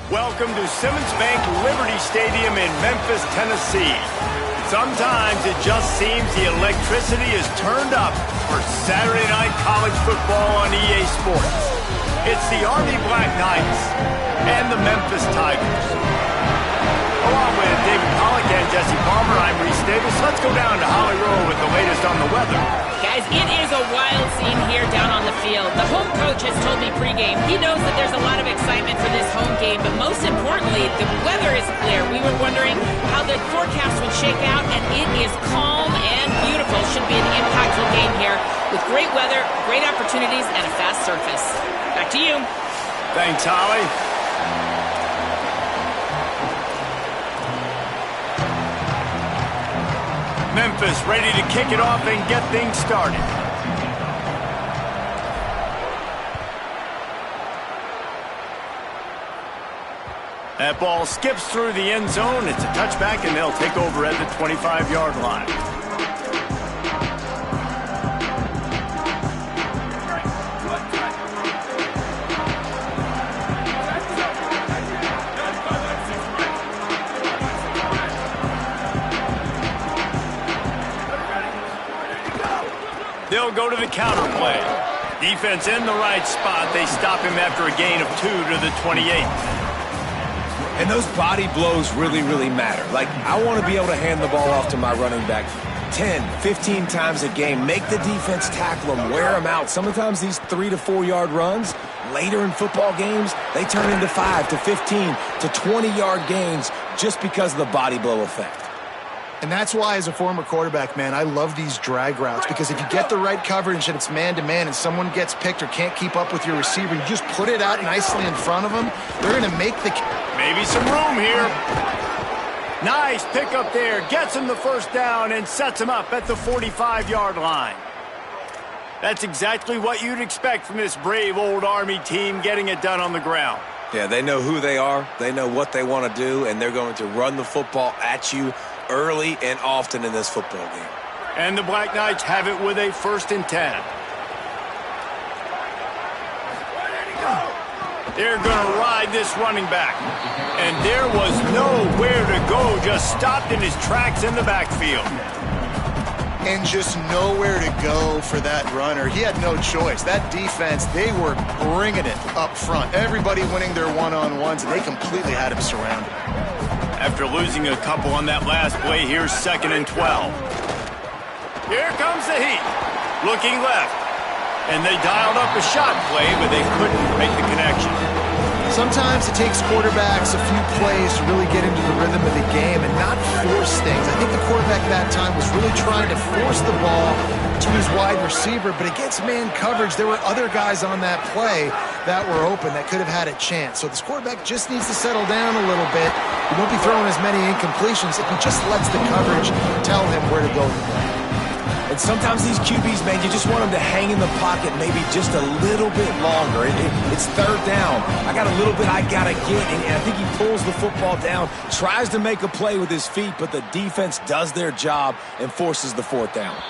Welcome to Simmons Bank Liberty Stadium in Memphis, Tennessee. Sometimes it just seems the electricity is turned up for Saturday night college football on EA Sports. It's the Army Black Knights and the Memphis Tigers. Along with David Pollock and Jesse Palmer, I'm Reese Davis. Let's go down to Holly Rowe with the latest on the weather. Guys, it is a wild scene here down on the field. The home coach has told me pregame he knows that there's a lot of excitement for this home game, but most importantly, the weather is clear. We were wondering how the forecast would shake out, and it is calm and beautiful. Should be an impactful game here with great weather, great opportunities, and a fast surface. Back to you. Thanks, Holly. Memphis ready to kick it off and get things started. That ball skips through the end zone. It's a touchback, and they'll take over at the 25-yard line. They'll go to the counter play. Defense in the right spot. They stop him after a gain of 2 to the 28. And those body blows really, really matter. Like, I want to be able to hand the ball off to my running back 10, 15 times a game. Make the defense tackle them, wear them out. Sometimes these 3 to 4 yard runs, later in football games, they turn into 5 to 15 to 20-yard gains just because of the body blow effect. And that's why, as a former quarterback, man, I love these drag routes, because if you get the right coverage and it's man-to-man and someone gets picked or can't keep up with your receiver, you just put it out nicely in front of them, they're going to make the... Maybe some room here. Nice pick up there. Gets him the first down and sets him up at the 45-yard line. That's exactly what you'd expect from this brave old Army team, getting it done on the ground. Yeah, they know who they are. They know what they want to do, and they're going to run the football at you early and often in this football game. And the Black Knights have it with a 1st and 10. They're going to ride this running back. And there was nowhere to go, just stopped in his tracks in the backfield. And just nowhere to go for that runner. He had no choice. That defense, they were bringing it up front. Everybody winning their one-on-ones, and they completely had him surrounded. After losing a couple on that last play, here's 2nd and 12. Here comes the heat. Looking left. And they dialed up a shot play, but they couldn't make the connection. Sometimes it takes quarterbacks a few plays to really get into the rhythm of the game and not force things. I think the quarterback that time was really trying to force the ball to his wide receiver, but against man coverage, there were other guys on that play that were open that could have had a chance. So this quarterback just needs to settle down a little bit. He won't be throwing as many incompletions if he just lets the coverage tell him where to go in the play. And sometimes these QBs, man, you just want them to hang in the pocket maybe just a little bit longer. It's 3rd down. I got a little bit I got to get, and I think he pulls the football down, tries to make a play with his feet, but the defense does their job and forces the 4th down.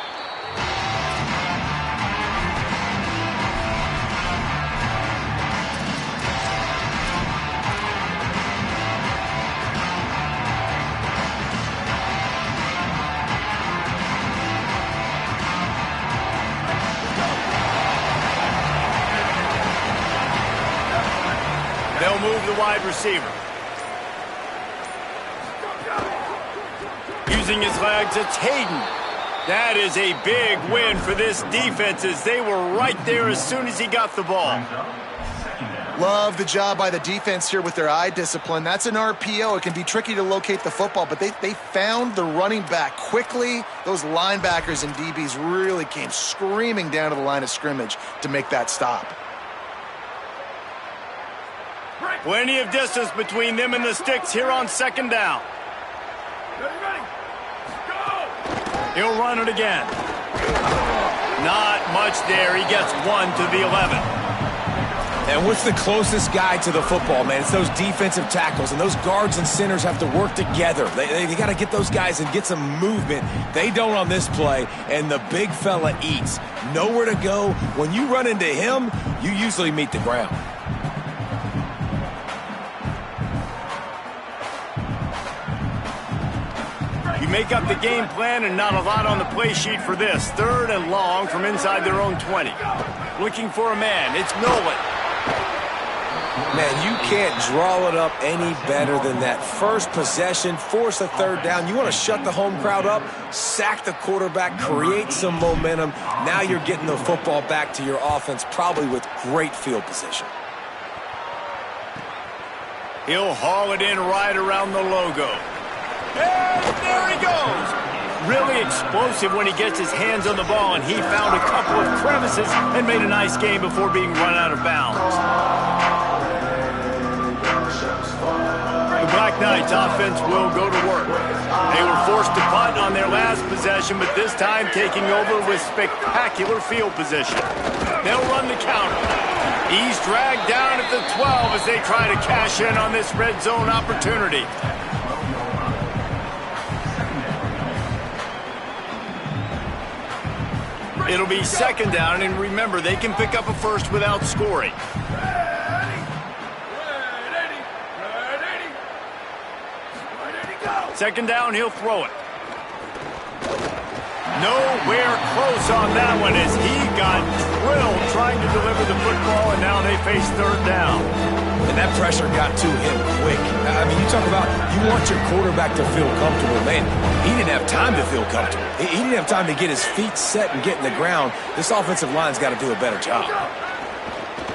They'll move the wide receiver. Using his legs, it's Hayden. That is a big win for this defense, as they were right there as soon as he got the ball. Love the job by the defense here with their eye discipline. That's an RPO. It can be tricky to locate the football, but they found the running back quickly. Those linebackers and DBs really came screaming down to the line of scrimmage to make that stop. Plenty of distance between them and the sticks here on 2nd down. He'll run it again. Not much there. He gets 1 to the 11. And what's the closest guy to the football, man? It's those defensive tackles, and those guards and centers have to work together. They got to get those guys and get some movement. They don't on this play, and the big fella eats. Nowhere to go. When you run into him, you usually meet the ground. You make up the game plan, and not a lot on the play sheet for this. 3rd and long from inside their own 20. Looking for a man. It's Nolan. Man, you can't draw it up any better than that. First possession, force a 3rd down. You want to shut the home crowd up, sack the quarterback, create some momentum. Now you're getting the football back to your offense, probably with great field position. He'll haul it in right around the logo. And there he goes. Really explosive when he gets his hands on the ball, and he found a couple of crevices and made a nice game before being run out of bounds. The Black Knights offense will go to work. They were forced to punt on their last possession, but this time taking over with spectacular field position. They'll run the counter. He's dragged down at the 12 as they try to cash in on this red zone opportunity. It'll be 2nd down, and remember, they can pick up a first without scoring. Second down, he'll throw it. Nowhere close on that one as he got drilled trying to deliver the football, and now they face third down. And that pressure got to him quick. I mean, you talk about you want your quarterback to feel comfortable. Man, he didn't have time to feel comfortable. He didn't have time to get his feet set and get in the ground. This offensive line's got to do a better job.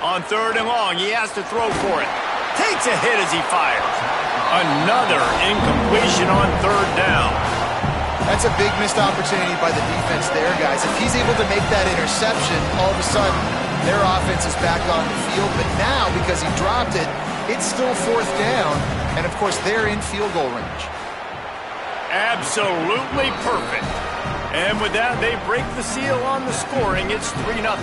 On third and long, he has to throw for it. Takes a hit as he fires. Another incompletion on third down. That's a big missed opportunity by the defense there, guys. If he's able to make that interception, all of a sudden their offense is back on the field. But now, because he dropped it, it's still fourth down. And, of course, they're in field goal range. Absolutely perfect. And with that, they break the seal on the scoring. It's 3-0.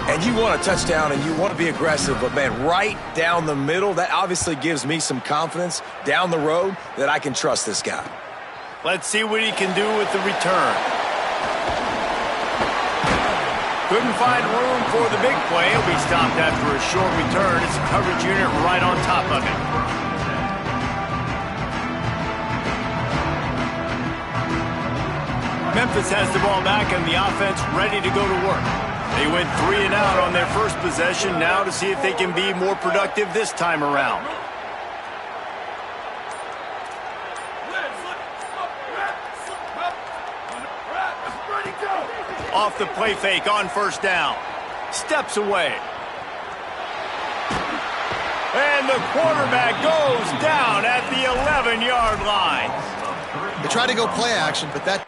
And you want a touchdown and you want to be aggressive, but, man, right down the middle, that obviously gives me some confidence down the road that I can trust this guy. Let's see what he can do with the return. Couldn't find room for the big play. He'll be stopped after a short return. It's a coverage unit right on top of it. Memphis has the ball back and the offense ready to go to work. They went 3 and out on their first possession, now to see if they can be more productive this time around. Off the play fake on first down. Steps away. And the quarterback goes down at the 11-yard line. They try to go play action, but that...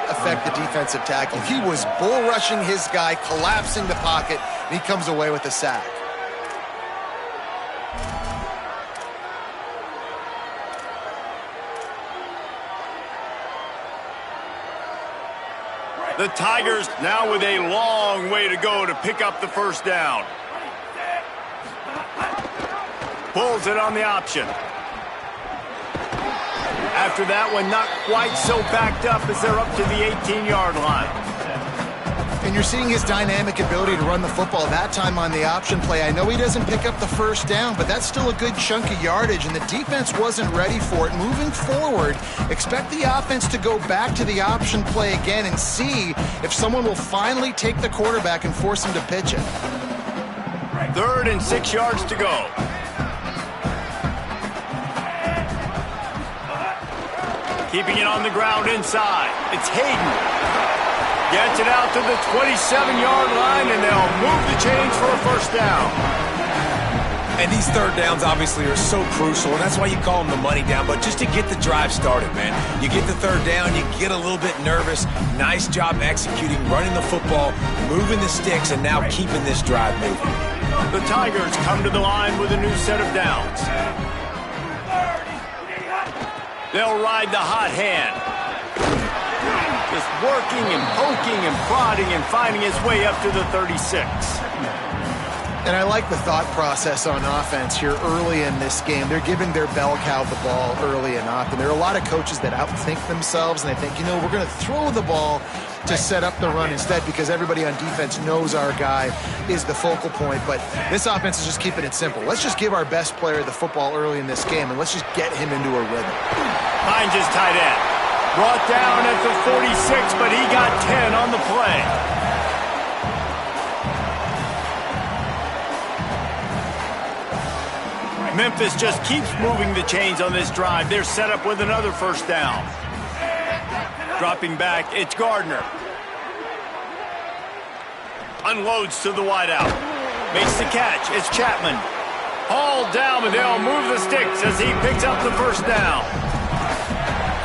affect the defensive tackle. He was bull rushing his guy, collapsing the pocket, and he comes away with a sack. The Tigers now with a long way to go to pick up the first down. Pulls it on the option. After that one, not quite so backed up as they're up to the 18-yard line. And you're seeing his dynamic ability to run the football, that time on the option play. I know he doesn't pick up the first down, but that's still a good chunk of yardage, and the defense wasn't ready for it. Moving forward, expect the offense to go back to the option play again and see if someone will finally take the quarterback and force him to pitch it. 3rd and 6 yards to go. Keeping it on the ground inside. It's Hayden. Gets it out to the 27-yard line, and they'll move the chains for a first down. And these third downs obviously are so crucial, and that's why you call them the money down. But just to get the drive started, man, you get the third down, you get a little bit nervous. Nice job executing, running the football, moving the sticks, and now keeping this drive moving. The Tigers come to the line with a new set of downs. They'll ride the hot hand. Just working and poking and prodding and finding his way up to the 36. And I like the thought process on offense here early in this game. They're giving their bell cow the ball early and often. There are a lot of coaches that outthink themselves, and they think, you know, we're going to throw the ball to set up the run instead because everybody on defense knows our guy is the focal point. But this offense is just keeping it simple. Let's just give our best player the football early in this game, and let's just get him into a rhythm. Hines is tight end. Brought down at the 46, but he got 10 on the play. Memphis just keeps moving the chains on this drive. They're set up with another first down. Dropping back, it's Gardner. Unloads to the wideout. Makes the catch, it's Chapman. Hauled down, but they'll move the sticks as he picks up the first down.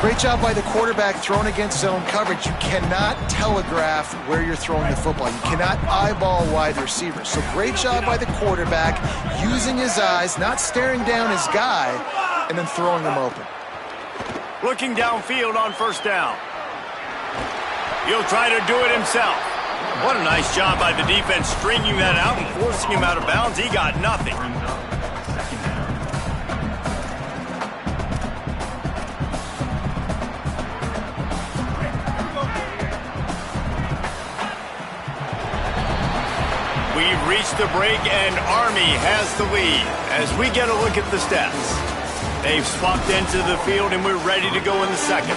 Great job by the quarterback throwing against zone coverage. You cannot telegraph where you're throwing the football. You cannot eyeball wide receivers. So great job by the quarterback using his eyes, not staring down his guy, and then throwing him open. Looking downfield on first down. He'll try to do it himself. What a nice job by the defense stringing that out and forcing him out of bounds. He got nothing. We've reached the break, and Army has the lead as we get a look at the stats. They've swapped into the field, and we're ready to go in the second.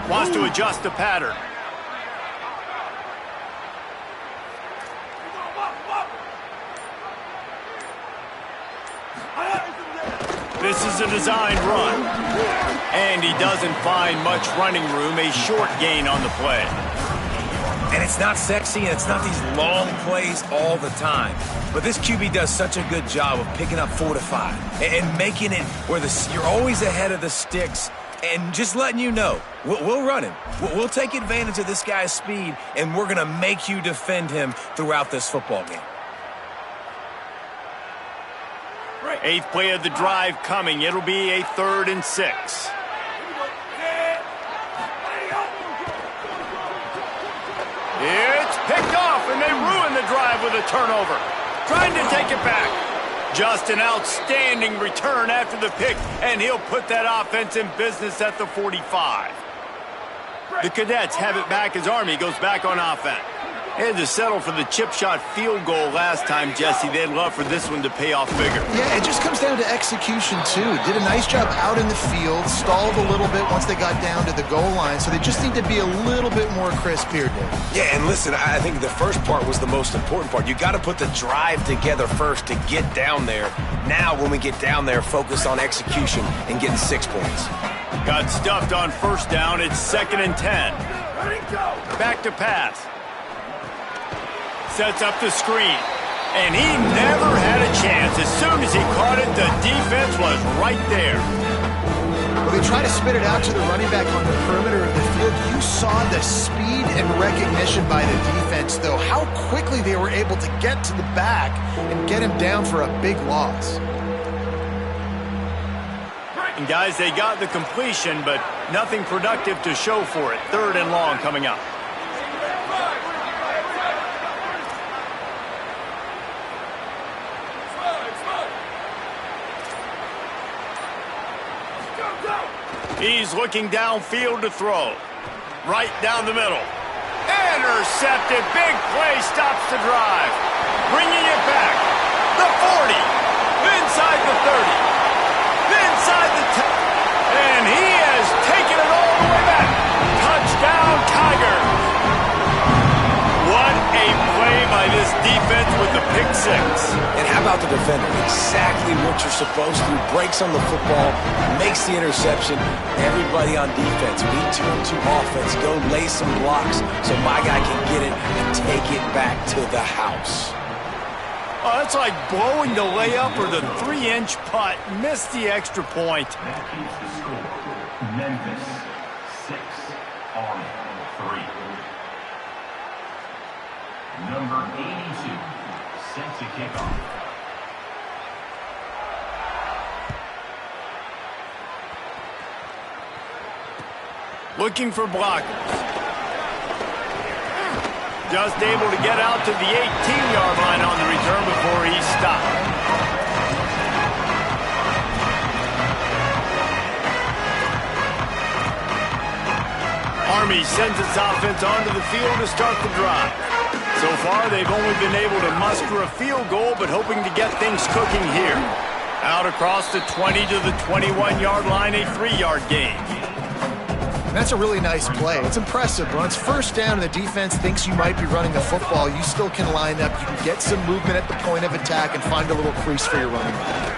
Wants to adjust the pattern. This is a designed run. And he doesn't find much running room, a short gain on the play. And it's not sexy, and it's not these long plays all the time. But this QB does such a good job of picking up 4 to 5 and making it where you're always ahead of the sticks and just letting you know, we'll run him. We'll take advantage of this guy's speed, and we're going to make you defend him throughout this football game. 8th play of the drive coming. It'll be a 3rd and 6. It's picked off, and they ruin the drive with a turnover. Trying to take it back. Just an outstanding return after the pick, and he'll put that offense in business at the 45. The Cadets have it back as Army goes back on offense. They had to settle for the chip shot field goal last time, Jesse. They'd love for this one to pay off bigger. Yeah, it just comes down to execution, too. Did a nice job out in the field, stalled a little bit once they got down to the goal line, so they just need to be a little bit more crisp here, Dave. Yeah, and listen, I think the first part was the most important part. You got to put the drive together first to get down there. Now, when we get down there, focus on execution and getting 6 points. Got stuffed on first down. It's 2nd and 10. Back to pass. Sets up the screen. And he never had a chance. As soon as he caught it, the defense was right there. Well, they try to spit it out to the running back on the perimeter of the field. You saw the speed and recognition by the defense, though. How quickly they were able to get to the back and get him down for a big loss. And guys, they got the completion, but nothing productive to show for it. 3rd and long coming up. He's looking downfield to throw. Right down the middle. Intercepted. Big play stops the drive. Bringing it back. The 40. Inside the 30. Inside the 10. And he has taken it all the way back. Touchdown, Tigers. What a play by this defense with the pick 6. And how about the defender? Exactly what you're supposed to do. Breaks on the football, makes the interception. Everybody on defense, we turn to offense. Go lay some blocks so my guy can get it and take it back to the house. Oh, that's like blowing the layup or the 3-inch putt. Missed the extra point. That keeps the score. Memphis 6, Army 3. Number 82, set to kick off. Looking for blockers. Just able to get out to the 18-yard line on the return before he stopped. Army sends its offense onto the field to start the drive. So far, they've only been able to muster a field goal, but hoping to get things cooking here. Out across the 20 to the 21-yard line, a 3-yard gain. That's a really nice play. It's impressive. When it's first down and the defense thinks you might be running the football, you still can line up. You can get some movement at the point of attack and find a little crease for your running back.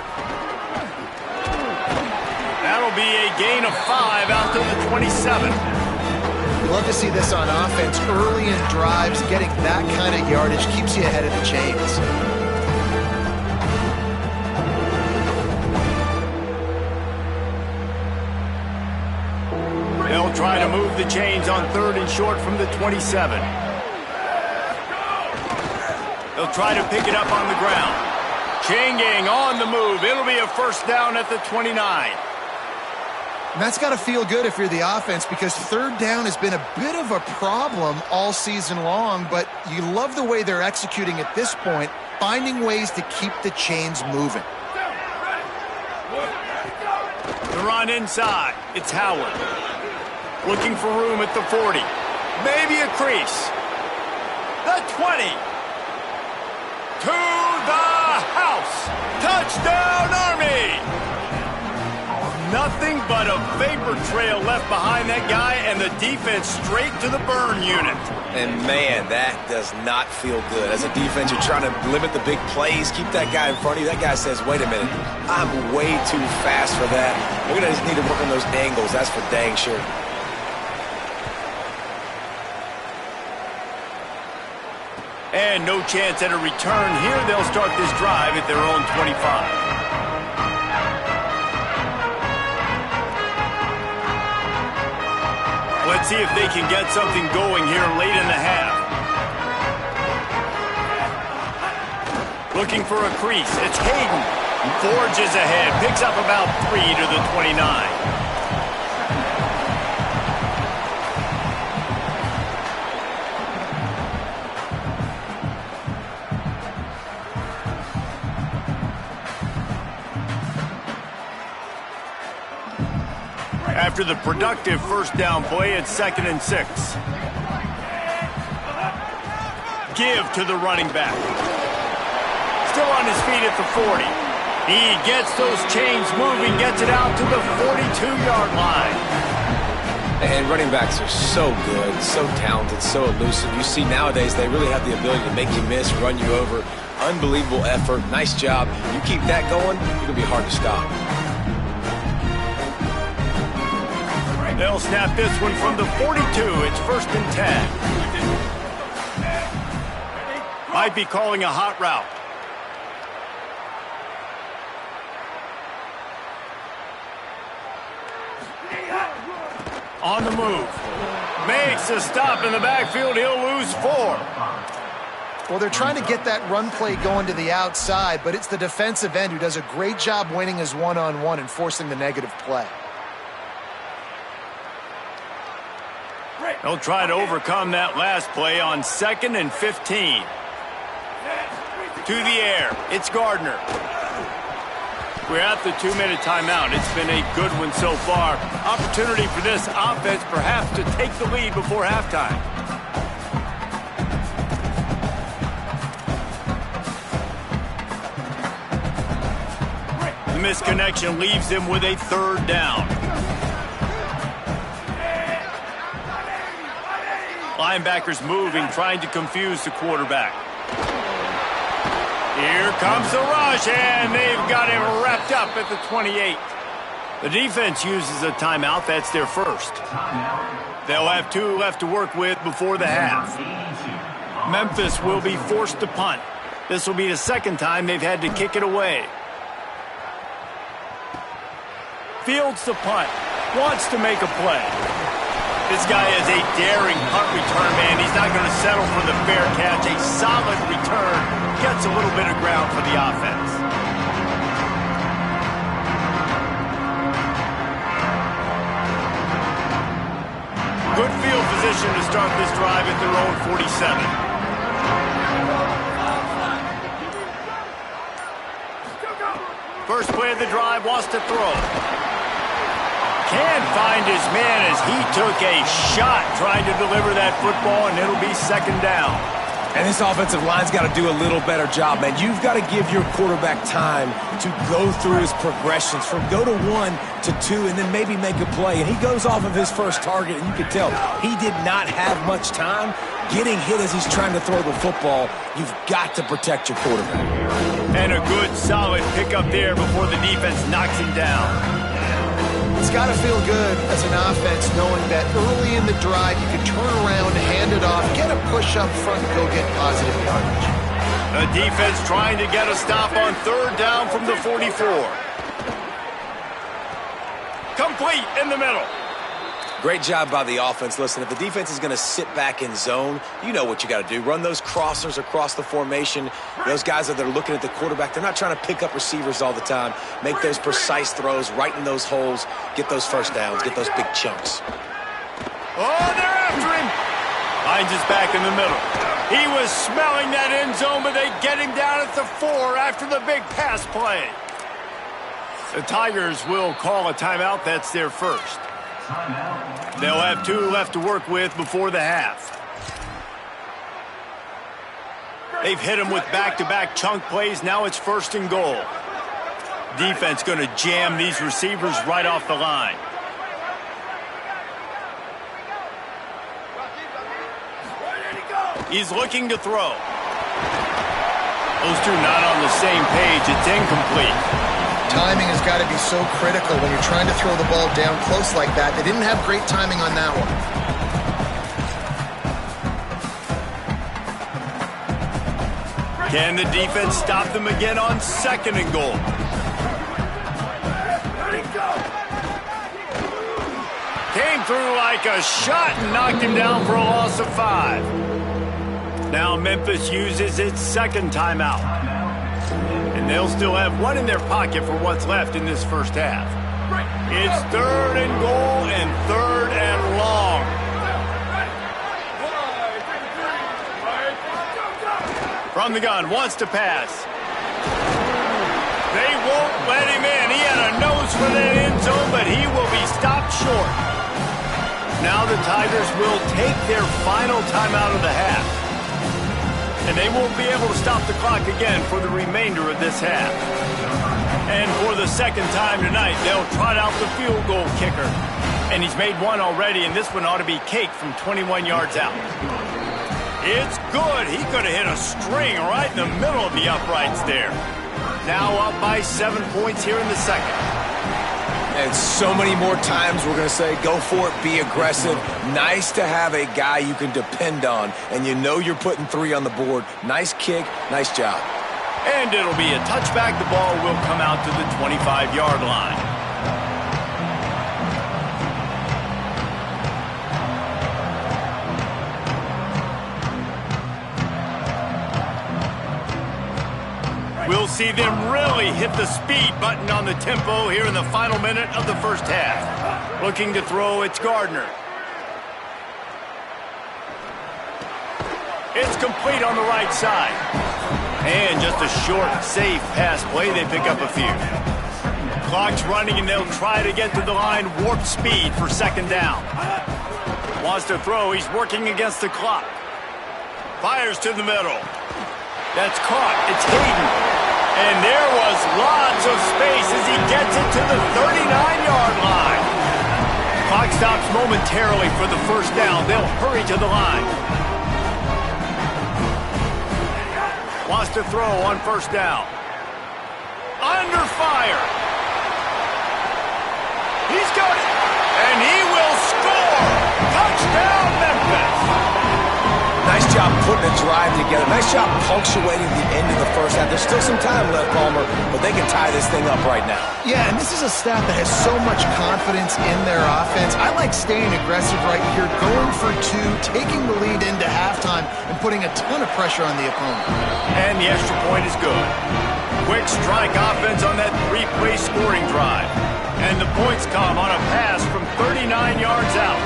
That'll be a gain of 5 out to the 27. We love to see this on offense. Early in drives, getting that kind of yardage keeps you ahead of the chains. They'll try to move the chains on 3rd and short from the 27. They'll try to pick it up on the ground. Chain gang on the move. It'll be a first down at the 29. And that's got to feel good if you're the offense, because third down has been a bit of a problem all season long, but you love the way they're executing at this point, finding ways to keep the chains moving. The run inside. It's Howard. Looking for room at the 40. Maybe a crease. The 20. To the house. Touchdown, Army! Nothing but a vapor trail left behind that guy, and the defense straight to the burn unit. And, man, that does not feel good. As a defense, you're trying to limit the big plays, keep that guy in front of you. That guy says, wait a minute, I'm way too fast for that. We're going to just need to work on those angles. That's for dang sure. And no chance at a return here. They'll start this drive at their own 25. Let's see if they can get something going here late in the half. Looking for a crease. It's Hayden. Forges ahead. Picks up about 3 to the 29. After the productive first down play, it's 2nd and 6. Give to the running back. Still on his feet at the 40. He gets those chains moving, gets it out to the 42-yard line. And running backs are so good, so talented, so elusive. You see nowadays they really have the ability to make you miss, run you over. Unbelievable effort. Nice job. You keep that going, you're going to be hard to stop. They'll snap this one from the 42. It's 1st and 10. Might be calling a hot route. On the move. Makes a stop in the backfield. He'll lose 4. Well, they're trying to get that run play going to the outside, but it's the defensive end who does a great job winning his one-on-one and forcing the negative play. They'll try to overcome that last play on 2nd and 15. To the air. It's Gardner. We're at the 2-minute timeout. It's been a good one so far. Opportunity for this offense perhaps to take the lead before halftime. The misconnection leaves him with a 3rd down. Linebackers moving, trying to confuse the quarterback. Here comes the rush, and they've got him wrapped up at the 28. The defense uses a timeout. That's their first. They'll have 2 left to work with before the half. Memphis will be forced to punt. This will be the 2nd time they've had to kick it away. Fields the punt. Wants to make a play. This guy is a daring punt return man. He's not going to settle for the fair catch. A solid return. Gets a little bit of ground for the offense. Good field position to start this drive at their own 47. First play of the drive, wants to throw. Can't find his man as he took a shot trying to deliver that football, and it'll be 2nd down. And this offensive line's got to do a little better job, man. You've got to give your quarterback time to go through his progressions from go to 1 to 2 and then maybe make a play. And he goes off of his first target, and you can tell he did not have much time getting hit as he's trying to throw the football. You've got to protect your quarterback. And a good, solid pickup there before the defense knocks him down. It's got to feel good as an offense knowing that early in the drive you can turn around, hand it off, get a push up front, and go get positive yardage. The defense trying to get a stop on 3rd down from the 44. Complete in the middle. Great job by the offense. Listen, if the defense is going to sit back in zone, you know what you got to do. Run those crossers across the formation. Those guys that are looking at the quarterback, they're not trying to pick up receivers all the time. Make those precise throws, right in those holes, get those first downs, get those big chunks. Oh, they're after him. Finds his back in the middle. He was smelling that end zone, but they get him down at the 4 after the big pass play. The Tigers will call a timeout. That's their first. They'll have 2 left to work with before the half. They've hit him with back-to-back chunk plays. Now it's 1st and goal. Defense going to jam these receivers right off the line. He's looking to throw. Those two not on the same page. It's incomplete. Timing has got to be so critical when you're trying to throw the ball down close like that. They didn't have great timing on that one. Can the defense stop them again on 2nd and goal? Came through like a shot and knocked him down for a loss of 5. Now Memphis uses its 2nd timeout. And they'll still have 1 in their pocket for what's left in this first half. It's 3rd and goal and 3rd and long. From the gun, wants to pass. They won't let him in. He had a nose for that end zone, but he will be stopped short. Now the Tigers will take their final timeout of the half. And they won't be able to stop the clock again for the remainder of this half. And for the 2nd time tonight, they'll trot out the field goal kicker. And he's made 1 already, and this one ought to be cake from 21 yards out. It's good. He could have hit a string right in the middle of the uprights there. Now up by 7 points here in the 2nd. And so many more times we're going to say, go for it, be aggressive. Nice to have a guy you can depend on, and you know you're putting 3 on the board. Nice kick, nice job. And it'll be a touchback. The ball will come out to the 25-yard line. We'll see them really hit the speed button on the tempo here in the final minute of the first half. Looking to throw, it's Gardner. It's complete on the right side. And just a short, safe pass play. They pick up a few. Clock's running, and they'll try to get to the line. Warp speed for 2nd down. Wants to throw. He's working against the clock. Fires to the middle. That's caught. It's Hayden. And there was lots of space as he gets it to the 39-yard line. Clock stops momentarily for the 1st down. They'll hurry to the line. Wants to throw on 1st down. Under fire. He's got it. And he will score. Touchdown, Memphis. Nice job putting a drive together. Nice job punctuating the end of the first half. There's still some time left, Palmer, but they can tie this thing up right now. Yeah, and this is a staff that has so much confidence in their offense. I like staying aggressive right here, going for 2, taking the lead into halftime, and putting a ton of pressure on the opponent. And the extra point is good. Quick strike offense on that 3-play scoring drive. And the points come on a pass from 39 yards out.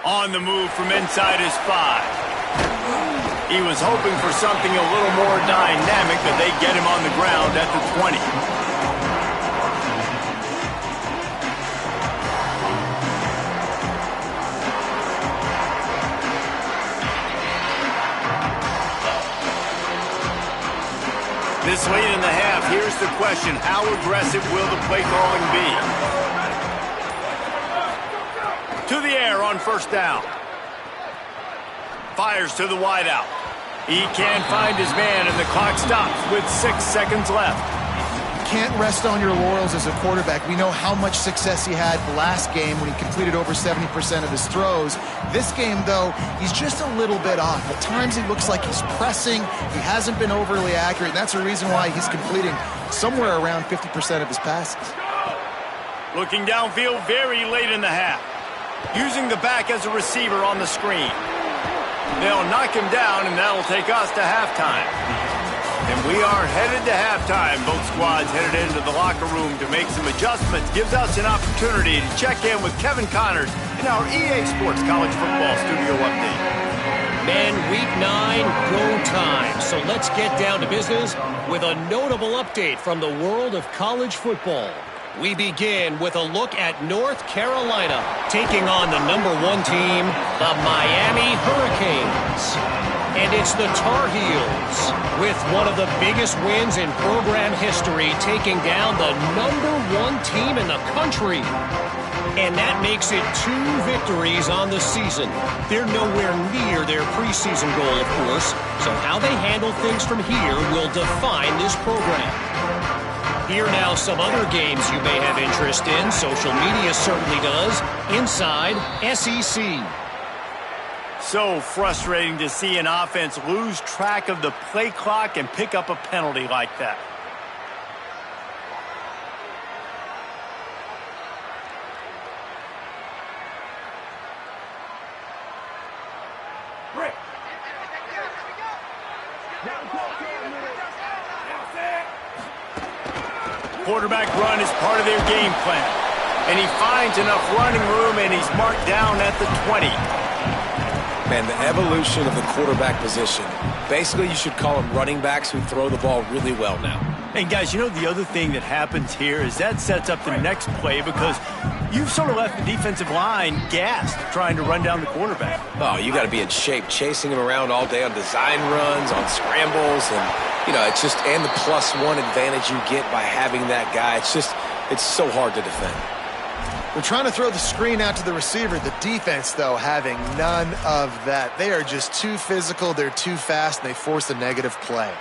On the move from inside his 5. He was hoping for something a little more dynamic, but they get him on the ground at the 20. This late in the half, here's the question. How aggressive will the play calling be? To the air on 1st down. Fires to the wideout. He can't find his man, and the clock stops with 6 seconds left. can't rest on your laurels as a quarterback. We know how much success he had last game when he completed over 70% of his throws. This game, though, he's just a little bit off. At times he looks like he's pressing. He hasn't been overly accurate, and that's the reason why he's completing somewhere around 50% of his passes. Looking downfield very late in the half. Using the back as a receiver on the screen. They'll knock him down, and that'll take us to halftime. And we are headed to halftime. Both squads headed into the locker room to make some adjustments. Gives us an opportunity to check in with Kevin Connors in our EA Sports College Football Studio Update. Men, week 9, go time. So let's get down to business with a notable update from the world of college football. We begin with a look at North Carolina taking on the #1 team, the Miami Hurricanes. And it's the Tar Heels with one of the biggest wins in program history, taking down the #1 team in the country. And that makes it 2 victories on the season. They're nowhere near their preseason goal, of course, so how they handle things from here will define this program. Here now some other games you may have interest in. Social media certainly does. Inside SEC. So frustrating to see an offense lose track of the play clock and pick up a penalty like that. Quarterback run is part of their game plan. And he finds enough running room, and he's marked down at the 20. Man, the evolution of the quarterback position. Basically, you should call them running backs who throw the ball really well now. And guys, you know the other thing that happens here is that sets up the next play because you've sort of left the defensive line gassed trying to run down the quarterback. Oh, you got to be in shape, chasing him around all day on design runs, on scrambles, and, you know, it's just, and the +1 advantage you get by having that guy. It's so hard to defend. We're trying to throw the screen out to the receiver. The defense, though, having none of that. They are just too physical, they're too fast, and they force a negative play.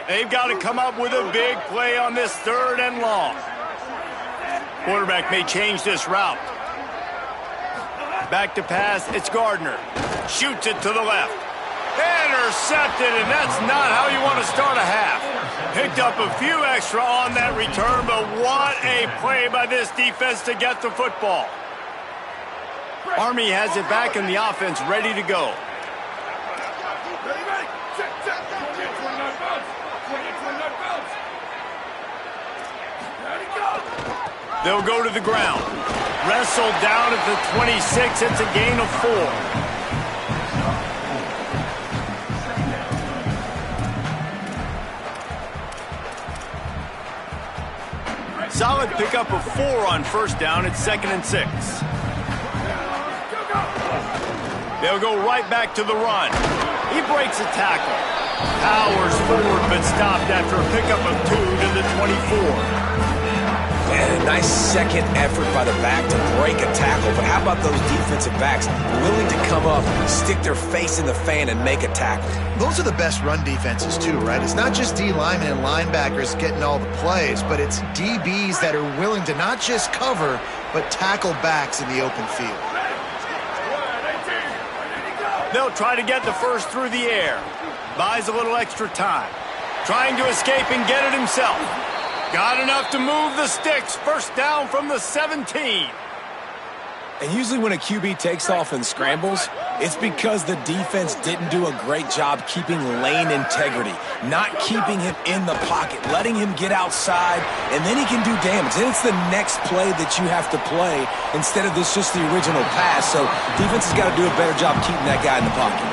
They've got to come up with a big play on this 3rd and long. Quarterback may change this route. Back to pass, it's Gardner. Shoots it to the left. Intercepted, and that's not how you want to start a half. Picked up a few extra on that return, but what a play by this defense to get the football. Army has it back in the offense, ready to go. They'll go to the ground. Wrestled down at the 26. It's a gain of 4. Solid pickup of 4 on 1st down. It's 2nd and 6. They'll go right back to the run. He breaks a tackle. Powers forward, but stopped after a pickup of 2 to the 24. And a nice second effort by the back to break a tackle. But how about those defensive backs willing to come up, stick their face in the fan, and make a tackle? Those are the best run defenses too, right? It's not just D linemen and linebackers getting all the plays, but it's DBs that are willing to not just cover, but tackle backs in the open field. They'll try to get the first through the air. Buys a little extra time. Trying to escape and get it himself. Got enough to move the sticks. 1st down from the 17. And usually when a QB takes off and scrambles, it's because the defense didn't do a great job keeping lane integrity, not keeping him in the pocket, letting him get outside, and then he can do damage. Then it's the next play that you have to play instead of just the original pass. So defense has got to do a better job keeping that guy in the pocket.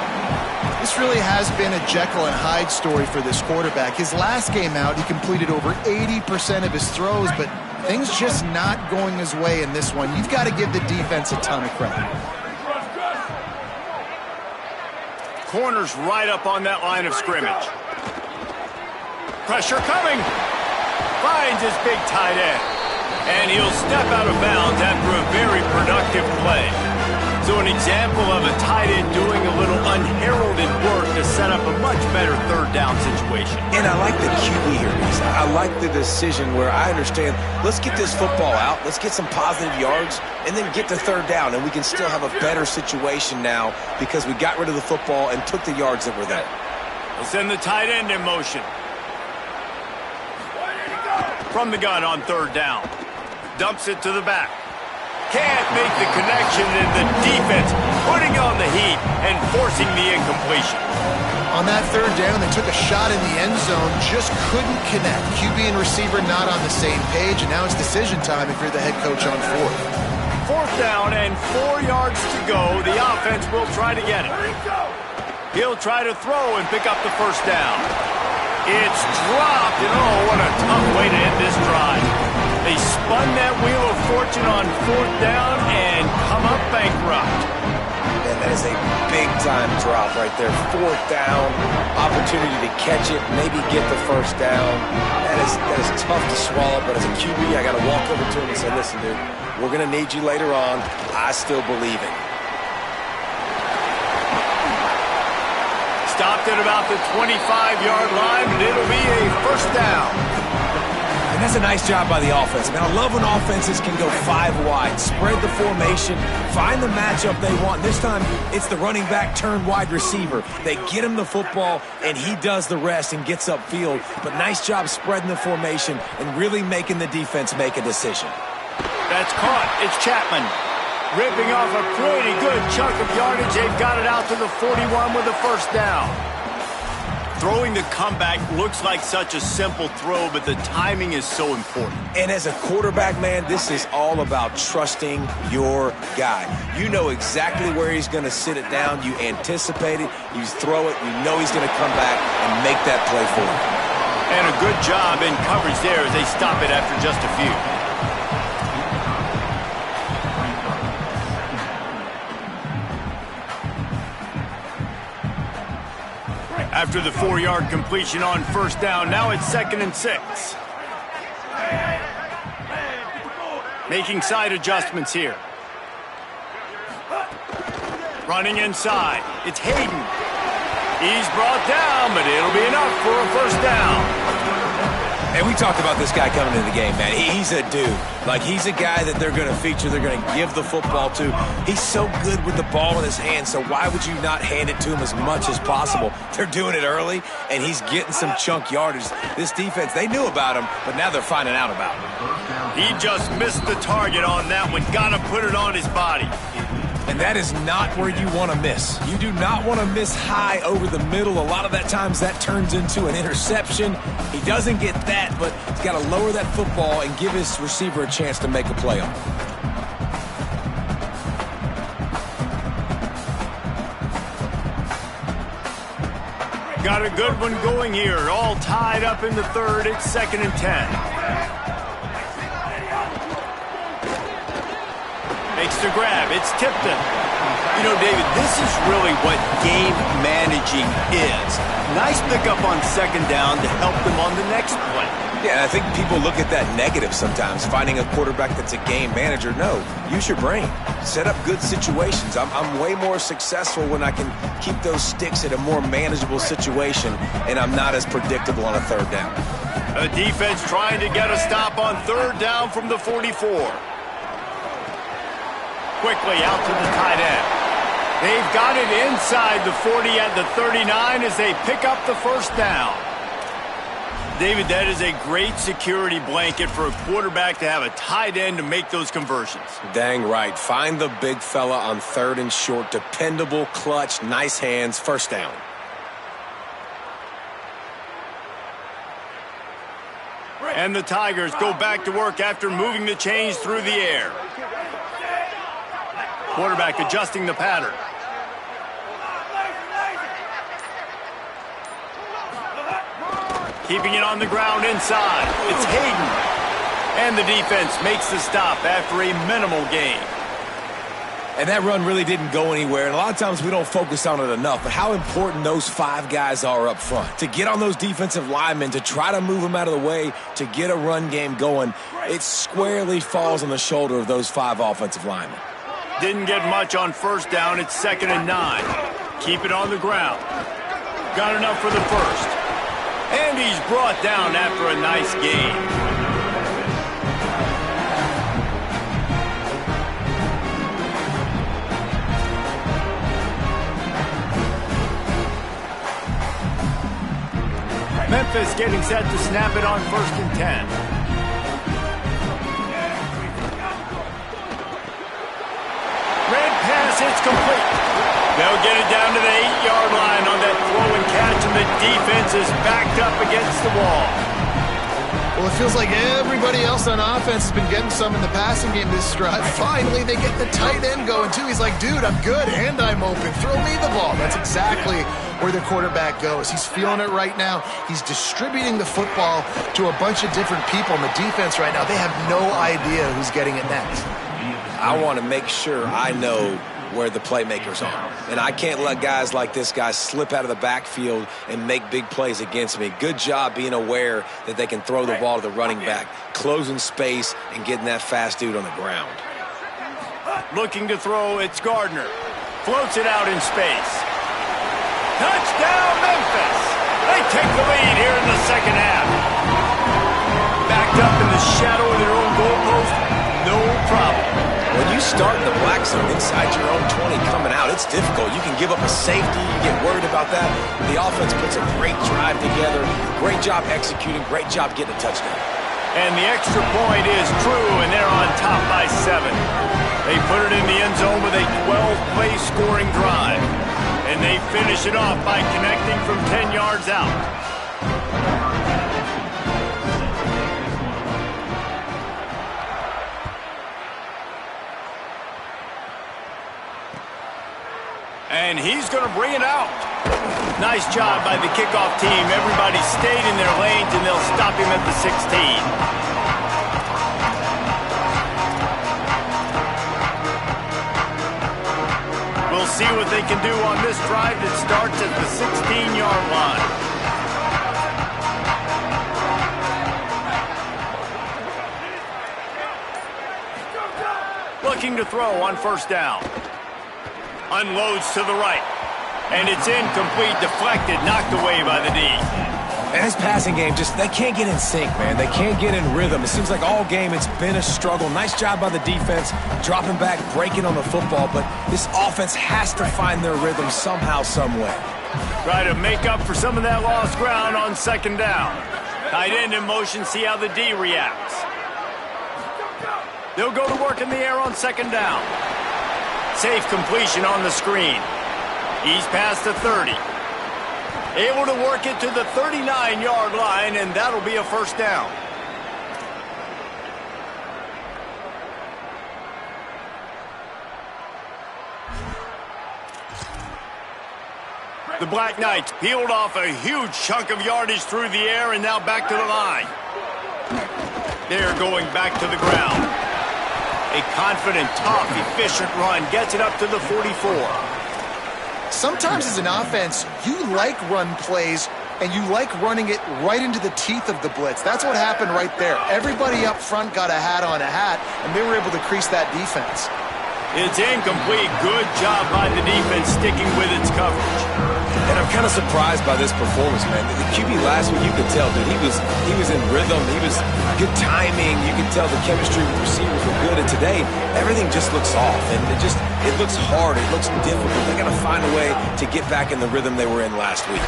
This really has been a Jekyll and Hyde story for this quarterback. His last game out, he completed over 80% of his throws, but things just not going his way in this one. You've got to give the defense a ton of credit. Corner's right up on that line of scrimmage. Pressure coming. Finds his big tight end. And he'll step out of bounds after a very productive play. So an example of a tight end doing a little unheralded work to set up a much better third down situation. And I like the QB here, Reese. I like the decision where I understand, let's get this football out, let's get some positive yards, and then get to third down, and we can still have a better situation now because we got rid of the football and took the yards that were there. We'll send the tight end in motion. From the gun on third down. Dumps it to the back. Can't make the connection, and the defense putting on the heat and forcing the incompletion. On that third down, they took a shot in the end zone, just couldn't connect. QB and receiver not on the same page, and now it's decision time if you're the head coach on fourth. Fourth down and 4 yards to go. The offense will try to get it. He'll try to throw and pick up the first down. It's dropped, and oh, what a tough way to end this drive. They spun that wheel of fortune on fourth down and come up bankrupt. And that is a big-time drop right there. Fourth down, opportunity to catch it, maybe get the first down. That is tough to swallow, but as a QB, I got to walk over to him and say, listen, dude, we're going to need you later on. I still believe it. Stopped at about the 25-yard line, and it'll be a first down. And that's a nice job by the offense. Man, I love when offenses can go 5 wide, spread the formation, find the matchup they want. This time, it's the running back turned wide receiver. They get him the football, and he does the rest and gets upfield. But nice job spreading the formation and really making the defense make a decision. That's caught. It's Chapman. Ripping off a pretty good chunk of yardage. They've got it out to the 41 with a first down. Throwing the comeback looks like such a simple throw, but the timing is so important. And as a quarterback, man, this is all about trusting your guy. You know exactly where he's going to sit it down. You anticipate it. You throw it. You know he's going to come back and make that play for you. And a good job in coverage there as they stop it after just a few. After the 4-yard completion on first down, now it's 2nd and 6. Making side adjustments here. Running inside. It's Hayden. He's brought down, but it'll be enough for a first down. And we talked about this guy coming into the game, man. He's a dude. Like, he's a guy that they're going to feature, they're going to give the football to. He's so good with the ball in his hand, so why would you not hand it to him as much as possible? They're doing it early, and he's getting some chunk yardage. This defense, they knew about him, but now they're finding out about him. He just missed the target on that one. Got to put it on his body. And that is not where you want to miss. You do not want to miss high over the middle. A lot of that times that turns into an interception. He doesn't get that, but he's got to lower that football and give his receiver a chance to make a play on it. Got a good one going here. All tied up in the third. It's 2nd and 10. Makes the grab. It's Tipton. You know, David, this is really what game managing is. Nice pickup on 2nd down to help them on the next play. Yeah, I think people look at that negative sometimes, finding a quarterback that's a game manager. No, use your brain. Set up good situations. I'm way more successful when I can keep those sticks at a more manageable situation, and I'm not as predictable on a 3rd down. A defense trying to get a stop on 3rd down from the 44. Quickly out to the tight end. They've got it inside the 40 at the 39 as they pick up the first down. David, that is a great security blanket for a quarterback to have a tight end to make those conversions. Dang right. Find the big fella on 3rd and short. Dependable, clutch, nice hands, first down. And the Tigers go back to work after moving the chains through the air. Quarterback adjusting the pattern. Keeping it on the ground inside. It's Hayden. And the defense makes the stop after a minimal gain. And that run really didn't go anywhere, and a lot of times we don't focus on it enough, but how important those 5 guys are up front. To get on those defensive linemen, to try to move them out of the way, to get a run game going, it squarely falls on the shoulder of those 5 offensive linemen. Didn't get much on first down. It's 2nd and 9. Keep it on the ground. Got enough for the first. And he's brought down after a nice gain. Memphis getting set to snap it on 1st and 10. Red pass, it's complete. They'll get it down to the 8-yard line on that throw and catch, and the defense is backed up against the wall. Well, it feels like everybody else on offense has been getting some in the passing game this drive. Finally, they get the tight end going, too. He's like, dude, I'm good, and I'm open. Throw me the ball. That's exactly where the quarterback goes. He's feeling it right now. He's distributing the football to a bunch of different people. And the defense right now, they have no idea who's getting it next. I want to make sure I know where the playmakers are. And I can't let guys like this guy slip out of the backfield and make big plays against me. Good job being aware that they can throw the ball to the running back, closing space and getting that fast dude on the ground. Looking to throw, it's Gardner. Floats it out in space. Touchdown, Memphis! They take the lead here in the second half. Backed up in the shadow of their own goalpost, no problem. When you start in the black zone inside your own 20 coming out, it's difficult. You can give up a safety. You get worried about that. The offense puts a great drive together. Great job executing. Great job getting a touchdown. And the extra point is true, and they're on top by 7. They put it in the end zone with a 12-play scoring drive. And they finish it off by connecting from 10 yards out. And he's going to bring it out. Nice job by the kickoff team. Everybody stayed in their lanes, and they'll stop him at the 16. We'll see what they can do on this drive that starts at the 16-yard line. Looking to throw on first down. Unloads to the right. And it's incomplete, deflected, knocked away by the D. And his passing game, they can't get in sync, man. They can't get in rhythm. It seems like all game it's been a struggle. Nice job by the defense, dropping back, breaking on the football, but this offense has to find their rhythm somehow, some way. Try to make up for some of that lost ground on second down. Tight end in motion, see how the D reacts. They'll go to work in the air on second down. Safe completion on the screen. He's past the 30. Able to work it to the 39-yard line, and that'll be a first down. The Black Knights peeled off a huge chunk of yardage through the air and now back to the line. They're going back to the ground. A confident, tough, efficient run gets it up to the 44. Sometimes as an offense, you like run plays, and you like running it right into the teeth of the blitz. That's what happened right there. Everybody up front got a hat on a hat, and they were able to crease that defense. It's incomplete. Good job by the defense sticking with its coverage. And I'm kind of surprised by this performance, man. The QB last week, you could tell, dude, he was in rhythm. He was good timing. You could tell the chemistry with receivers were good. And today, everything just looks off. And it looks hard. It looks difficult. They got to find a way to get back in the rhythm they were in last week.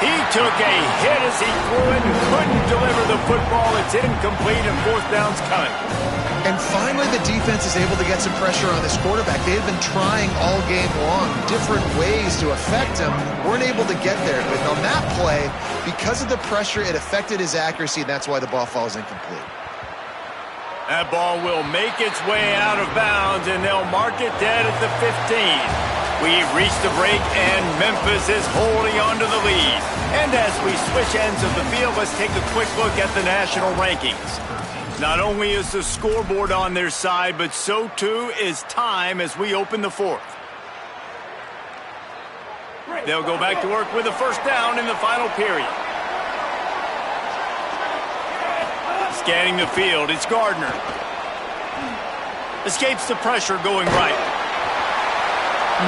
He took a hit as he threw it and couldn't deliver the football. It's incomplete, and fourth down's coming. And finally, the defense is able to get some pressure on this quarterback. They had been trying all game long, different ways to affect him. Weren't able to get there. But on that play, because of the pressure, it affected his accuracy, and that's why the ball falls incomplete. That ball will make its way out of bounds, and they'll mark it dead at the 15. We've reached the break, and Memphis is holding on to the lead. And as we switch ends of the field, let's take a quick look at the national rankings. Not only is the scoreboard on their side, but so too is time as we open the fourth. They'll go back to work with a first down in the final period. Scanning the field, it's Gardner. Escapes the pressure going right.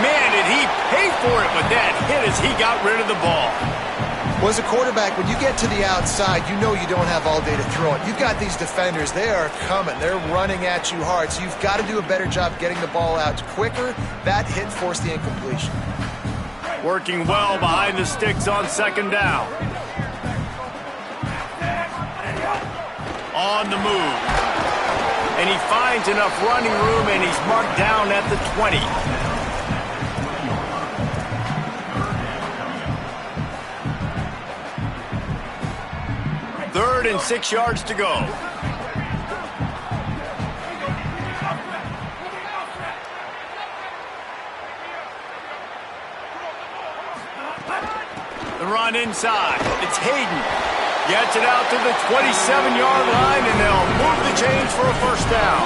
Man, did he pay for it with that hit as he got rid of the ball. Well, as a quarterback, when you get to the outside, you know you don't have all day to throw it. You've got these defenders. They are coming. They're running at you hard. So you've got to do a better job getting the ball out quicker. That hit forced the incompletion. Working well behind the sticks on second down. On the move. And he finds enough running room, and he's marked down at the 20. Third and 6 yards to go. The run inside. It's Hayden. Gets it out to the 27-yard line, and they'll move the chains for a first down.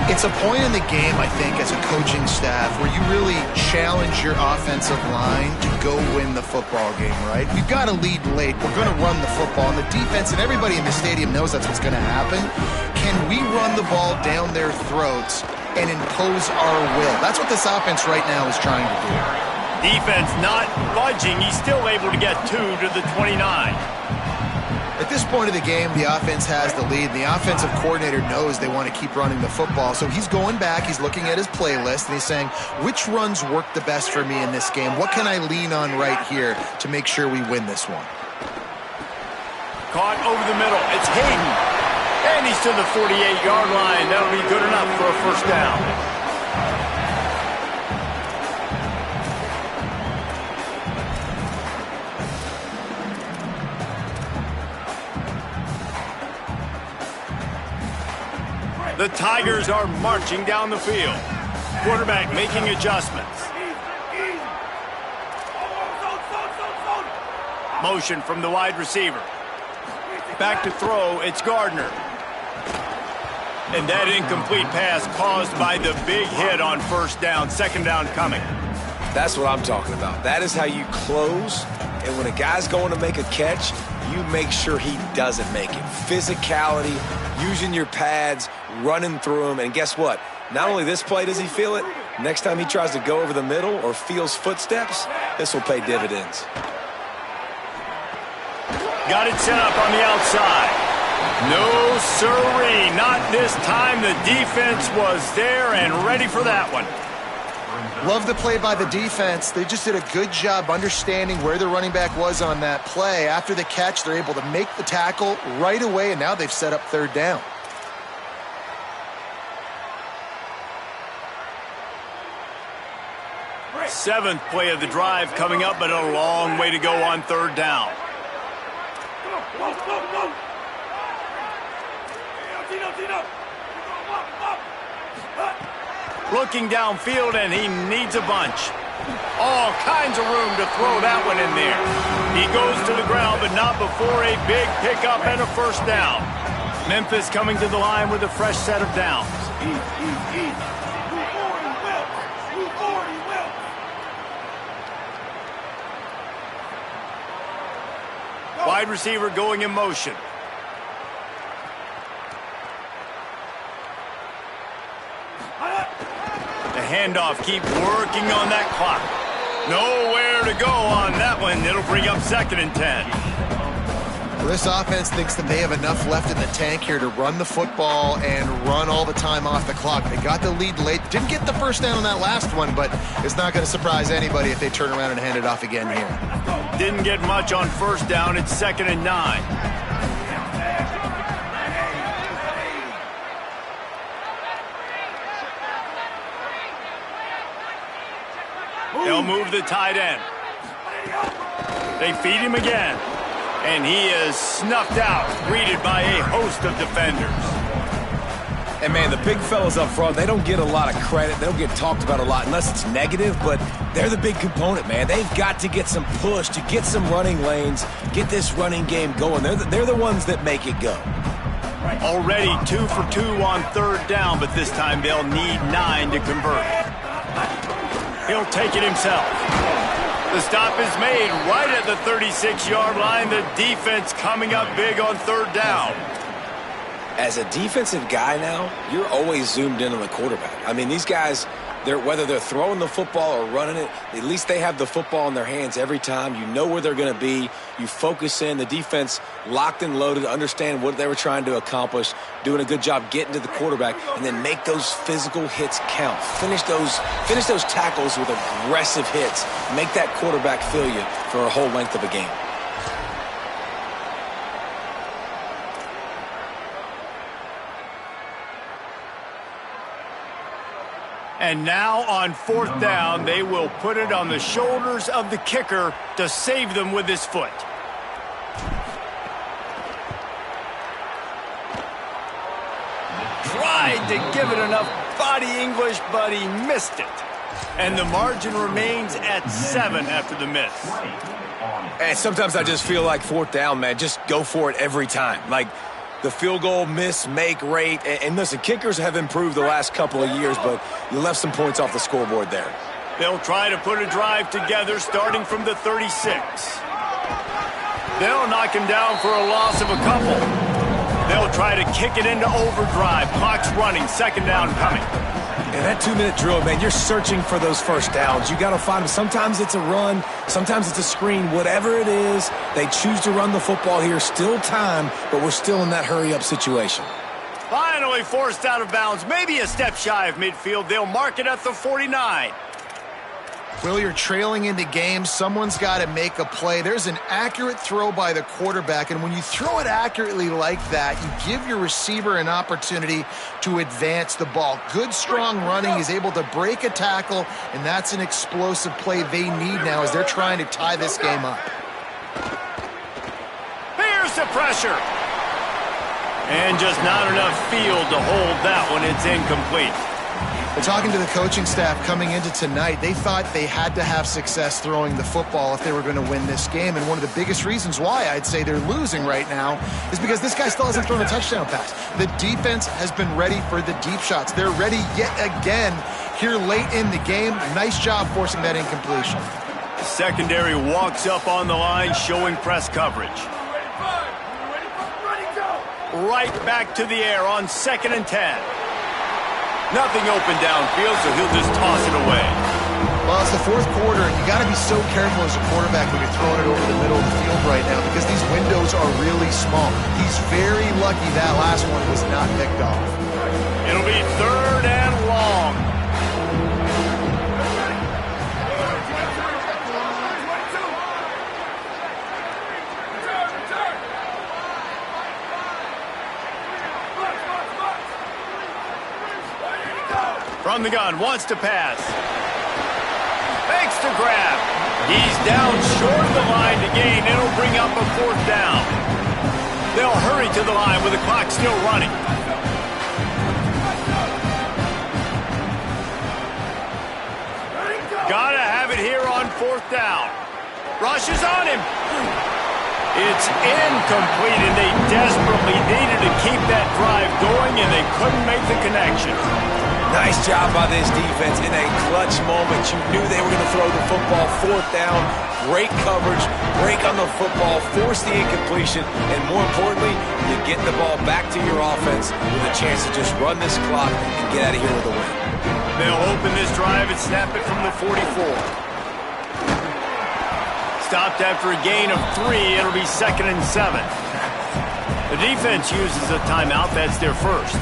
It's a point in the game, I think, as a coaching staff, where you really challenge your offensive line to go win the football game, right? We've got to lead late. We're going to run the football. And the defense and everybody in the stadium knows that's what's going to happen. Can we run the ball down their throats and impose our will? That's what this offense right now is trying to do. Defense not budging. He's still able to get 2 to the 29. At this point of the game, the offense has the lead. The offensive coordinator knows they want to keep running the football. So he's going back, he's looking at his playlist, and he's saying, which runs work the best for me in this game? What can I lean on right here to make sure we win this one? Caught over the middle. It's Hayden. And he's to the 48-yard line. That'll be good enough for a first down. The Tigers are marching down the field. Quarterback making adjustments. Motion from the wide receiver. Back to throw, it's Gardner. And that incomplete pass caused by the big hit on first down. Second down coming. That's what I'm talking about. That is how you close. And when a guy's going to make a catch, you make sure he doesn't make it. Physicality, using your pads, running through him. And guess what? Not only this play does he feel it, next time he tries to go over the middle or feels footsteps, this will pay dividends. Got it set up on the outside. No sirree, not this time. The defense was there and ready for that one. Love the play by the defense. They just did a good job understanding where the running back was on that play. After the catch, they're able to make the tackle right away, and now they've set up third down. Seventh play of the drive coming up, but a long way to go on third down. Looking downfield, and he needs a bunch. All kinds of room to throw that one in there. He goes to the ground, but not before a big pickup and a first down. Memphis coming to the line with a fresh set of downs. Wide receiver going in motion. The handoff, keep working on that clock. Nowhere to go on that one. It'll bring up 2nd and 10. Well, this offense thinks that they have enough left in the tank here to run the football and run all the time off the clock. They got the lead late. Didn't get the first down on that last one, but it's not going to surprise anybody if they turn around and hand it off again here. Didn't get much on first down. It's 2nd and 9. They'll move the tight end. They feed him again. And he is snuffed out, greeted by a host of defenders. And, man, the big fellas up front, they don't get a lot of credit. They don't get talked about a lot unless it's negative, but they're the big component, man. They've got to get some push, to get some running lanes, get this running game going. They're the ones that make it go. Already 2 for 2 on third down, but this time they'll need 9 to convert. He'll take it himself. The stop is made right at the 36-yard line. The defense coming up big on third down. As a defensive guy now, you're always zoomed in on the quarterback. I mean, these guys, whether they're throwing the football or running it, at least they have the football in their hands every time. You know where they're going to be. You focus in. The defense locked and loaded, understand what they were trying to accomplish, doing a good job getting to the quarterback, and then make those physical hits count. Finish those tackles with aggressive hits. Make that quarterback feel you for a whole length of a game. And now on fourth down, they will put it on the shoulders of the kicker to save them with his foot. Tried to give it enough body English, but he missed it. And the margin remains at 7 after the miss. And sometimes I just feel like fourth down, man, just go for it every time. Like, the field goal miss-make rate. And listen, kickers have improved the last couple of years, but you left some points off the scoreboard there. They'll try to put a drive together starting from the 36. They'll knock him down for a loss of a couple. They'll try to kick it into overdrive. Clock's running. Second down coming. And that 2-minute drill, man, you're searching for those first downs. You got to find them. Sometimes it's a run. Sometimes it's a screen. Whatever it is, they choose to run the football here. Still time, but we're still in that hurry-up situation. Finally forced out of bounds. Maybe a step shy of midfield. They'll mark it at the 49. Well, you're trailing into games. Someone's got to make a play. There's an accurate throw by the quarterback, and when you throw it accurately like that, you give your receiver an opportunity to advance the ball. Good, strong running. He's able to break a tackle, and that's an explosive play they need now as they're trying to tie this game up. Here's the pressure. And just not enough field to hold that one. It's incomplete. Well, talking to the coaching staff coming into tonight, they thought they had to have success throwing the football if they were going to win this game. And one of the biggest reasons why I'd say they're losing right now is because this guy still hasn't thrown a touchdown pass. The defense has been ready for the deep shots. They're ready yet again here late in the game. Nice job forcing that incompletion. Secondary walks up on the line, showing press coverage. Right back to the air on 2nd and 10. Nothing open downfield, so he'll just toss it away. Well, it's the fourth quarter, and you got to be so careful as a quarterback when you're throwing it over the middle of the field right now because these windows are really small. He's very lucky that last one was not picked off. It'll be 3rd and long. From the gun, wants to pass. Fakes to grab. He's down short of the line to gain. It'll bring up a 4th down. They'll hurry to the line with the clock still running. Gotta have it here on 4th down. Rushes on him. It's incomplete, and they desperately needed to keep that drive going, and they couldn't make the connection. Nice job by this defense in a clutch moment. You knew they were going to throw the football. 4th down, great coverage, break on the football, force the incompletion, and more importantly, you get the ball back to your offense with a chance to just run this clock and get out of here with a win. They'll open this drive and snap it from the 44. Stopped after a gain of 3. It'll be 2nd and 7. The defense uses a timeout. That's their first.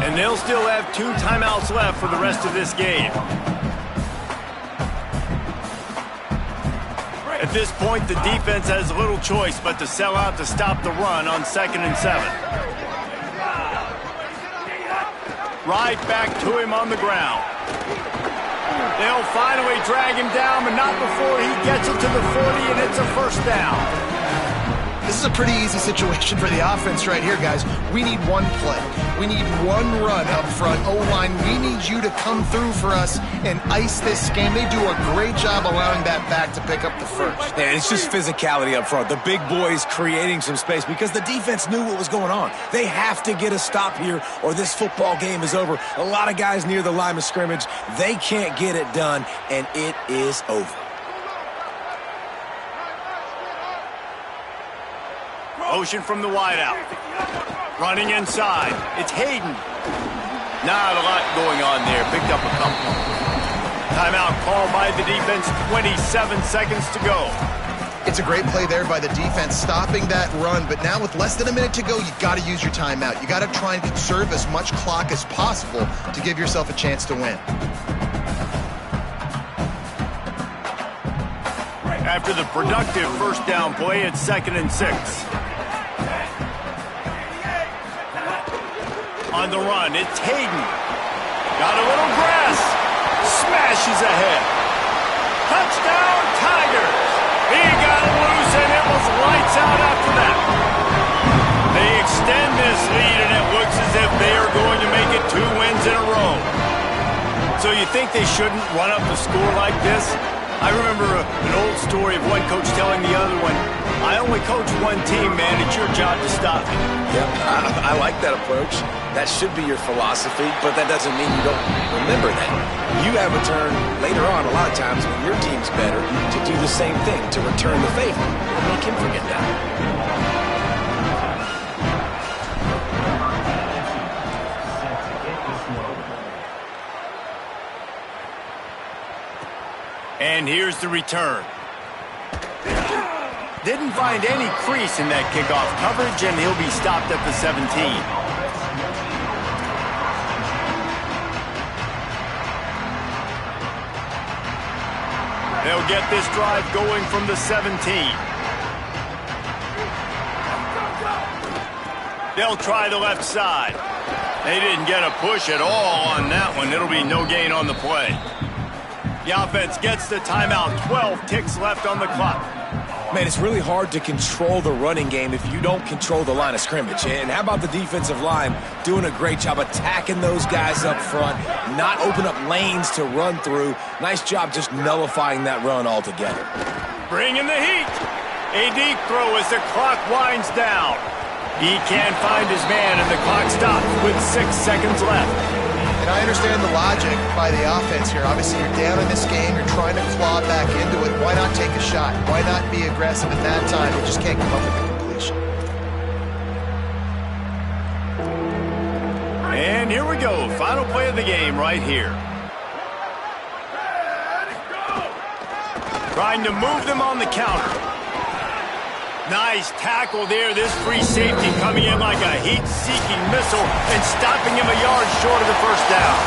And they'll still have 2 timeouts left for the rest of this game. At this point, the defense has little choice but to sell out to stop the run on 2nd and 7. Right back to him on the ground. They'll finally drag him down, but not before he gets it to the 40, and it's a 1st down. This is a pretty easy situation for the offense right here, guys. We need one play. We need one run up front. O-line, we need you to come through for us and ice this game. They do a great job allowing that back to pick up the first. Yeah, it's just physicality up front. The big boys creating some space because the defense knew what was going on. They have to get a stop here or this football game is over. A lot of guys near the line of scrimmage, they can't get it done, and it is over. Motion from the wideout. Running inside. It's Hayden. Not a lot going on there. Picked up a couple. Timeout called by the defense. 27 seconds to go. It's a great play there by the defense, stopping that run. But now with less than a minute to go, you got to use your timeout. You got to try and conserve as much clock as possible to give yourself a chance to win. After the productive first down play, it's 2nd and 6. On the run, it's Hayden. Got a little grass. Smashes ahead. Touchdown, Tigers. He got loose, and it was lights out after that. They extend this lead, and it looks as if they are going to make it 2 wins in a row. So you think they shouldn't run up the score like this? I remember an old story of one coach telling the other one, I only coach one team, man. It's your job to stop it. Yep, I like that approach. That should be your philosophy, but that doesn't mean you don't remember that. You have a turn later on, a lot of times, when your team's better, to do the same thing, to return the favor. Don't make him forget that. And here's the return. Didn't find any crease in that kickoff coverage, and he'll be stopped at the 17. They'll get this drive going from the 17. They'll try the left side. They didn't get a push at all on that one. It'll be no gain on the play. The offense gets the timeout. 12 ticks left on the clock. Man, it's really hard to control the running game if you don't control the line of scrimmage. And how about the defensive line doing a great job attacking those guys up front, not open up lanes to run through. Nice job just nullifying that run altogether. Bringing the heat. A deep throw as the clock winds down. He can't find his man, and the clock stops with 6 seconds left. And I understand the logic by the offense here. Obviously, you're down in this game. You're trying to claw back into it. Why not take a shot? Why not be aggressive at that time? You just can't come up with the completion. And here we go. Final play of the game right here. Trying to move them on the counter. Nice tackle there. This free safety coming in like a heat-seeking missile and stopping him a yard short of the first down.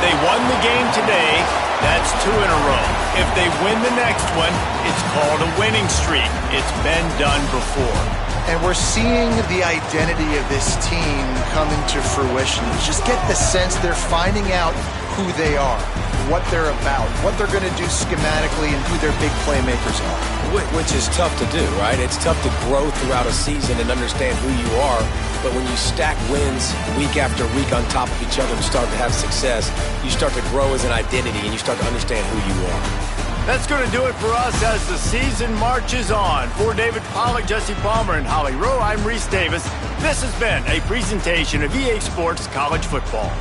They won the game today. That's 2 in a row. If they win the next one, it's called a winning streak. It's been done before. And we're seeing the identity of this team coming to fruition. You just get the sense they're finding out who they are, what they're about, what they're going to do schematically, and who their big playmakers are. Which is tough to do, right? It's tough to grow throughout a season and understand who you are. But when you stack wins week after week on top of each other and start to have success, you start to grow as an identity and you start to understand who you are. That's going to do it for us as the season marches on. For David Pollack, Jesse Palmer, and Holly Rowe, I'm Reese Davis. This has been a presentation of EA Sports College Football.